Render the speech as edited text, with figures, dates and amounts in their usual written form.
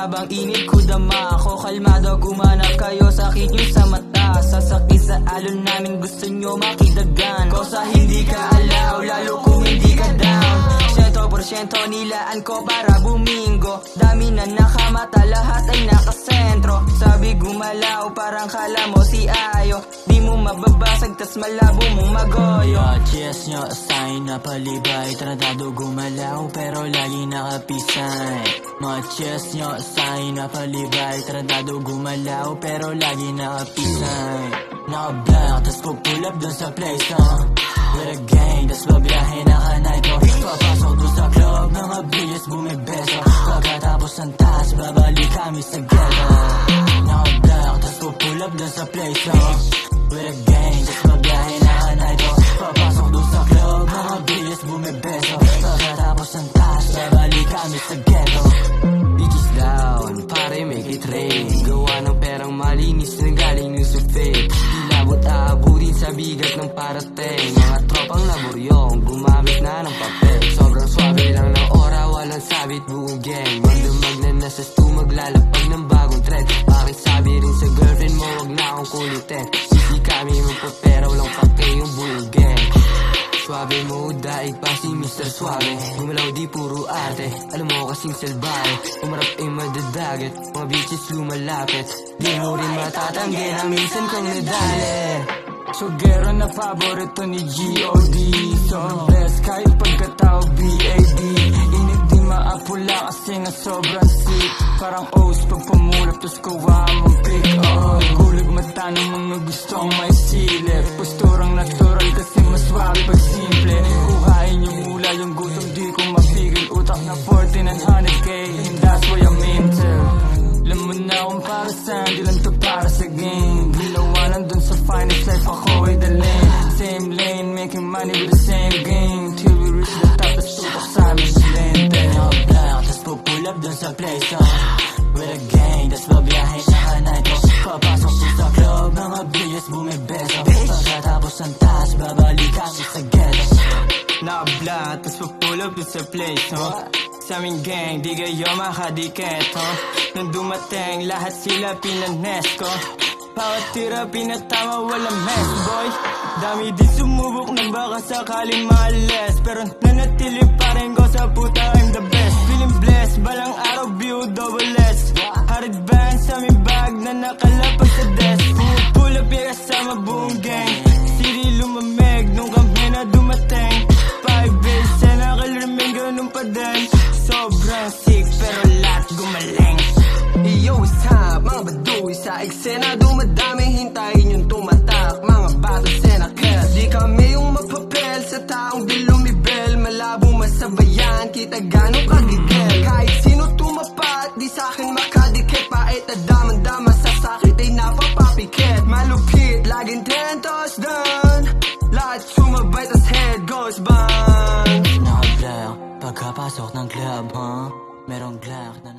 habang init ko dama ako. Kalmado gumanap kayo, sakit nyo sa mata. Sasakit sa alon namin, gusto nyo makidagan. Kosa hindi ka alaw, lalo kung hindi ka down. 100% nilaan ko para bumingo. Dami na nakamata, lahat ay nakasentro. Sabi gumalaw, parang kala mo si Ayo. Di mo mababasag, tas malabo mong magoyo. Cheers nyo, sign na palibay. Tratado gumalaw, pero lagi nakapisay. Mga cheers nyo, sign na palibay. Tratado gumalaw, pero lagi nakapisay. Naka-black, tas pull up dun sa place, with a gang, tas babiyahe naka-night, papasok dun sa club, mga bilis bumibeso. Pagkatapos ng taas, babalik kami sa ghetto. Naka-black, tas pull up dun sa place, with a gang, tas babiyahe naka-night, papasok dun sa club, mga bilis bumibeso. Pagkatapos ng taas, babalik kami sa ghetto. Bitches down, pare make it rain. Gawa ng perang malinis na galing yung sufit. Abot-aabutin sa bigat ng parating. Mga tropang laboryong gumamit na ng papel. Sobrang swabe lang ng ora, walang sabit buong gang. Magdamag na nasa stu, maglalapag ng bagong trend. Pakisabi rin sa girlfriend mo, wag na akong kulitin. Sisi kami magpapera, walang pake yung buong gang. Swabe mo, daig pa si Mr. Suave. Gumalaw di puro arte, alam mo kasing salbahe. Umarap ay madadagat, mga bitches lumalapit. Di mo rin matatanggi na minsan kong nadali. So gero na paborito ni G.O.D. So ang best kahit pagkatao B.A.D. Init di maapula kasi nga sobrang sick. Parang O's pag pamulap tos kuha mong pick up. Gulag mata ng mga gustong may silip. Posturang natural kasi mas wabi pag simple. Kuhain yung mula yung gutom di ko mapigil. Utak na 1400K and that's why I'm into. Alam mo na kung para saan, di lang to para sa game. Ginawa nandun sa finest life, ako ay daling. Same lane, making money with the same game. Till we reach the top, tas tutok sa amin sa lente. Naka-black, tas pull up dun sa place, with a gang, tas babiyahe naka-night, papasok dun sa club, mga bilis bumibeso. Pagkatapos ng taas, babalik kami sa ghetto. Naka-black, tas pull up dun sa place, sa aming gang, di kayo makadikit, Nung dumating, lahat sila pinanes ko. Bawat tira pinatama, walang mess, boy. Dami di sumubok, nagbaka sakaling maalis. Pero nanatili pa rin ko sa puta, I'm the best. Feeling blessed, balang araw, view, double S. Harid band sa aming bag na nakalapag sa desk. Pull up yung kasama buong gang. City lumamig, nung kami na dumating. 5 days, nakalirming, ganun pa din. Sobrang sick, pero lahat gumaling. Yo, what's up? Mga baduy sa eksena, dumadami, hintayin yung tumatak. Mga bata senakil, di kami yung mapapel sa taong di lumibel. Malabo masabayan, kita gano'ng kagigil. Kahit sino tumapat, di sa'kin makadikit. Pait na daman-dama sa sakit ay napapapikit. Malupit, laging 10 toes down. Lahat sumabay, tas head goes bang. Naka-black, pagkapasok ng club, Merong black na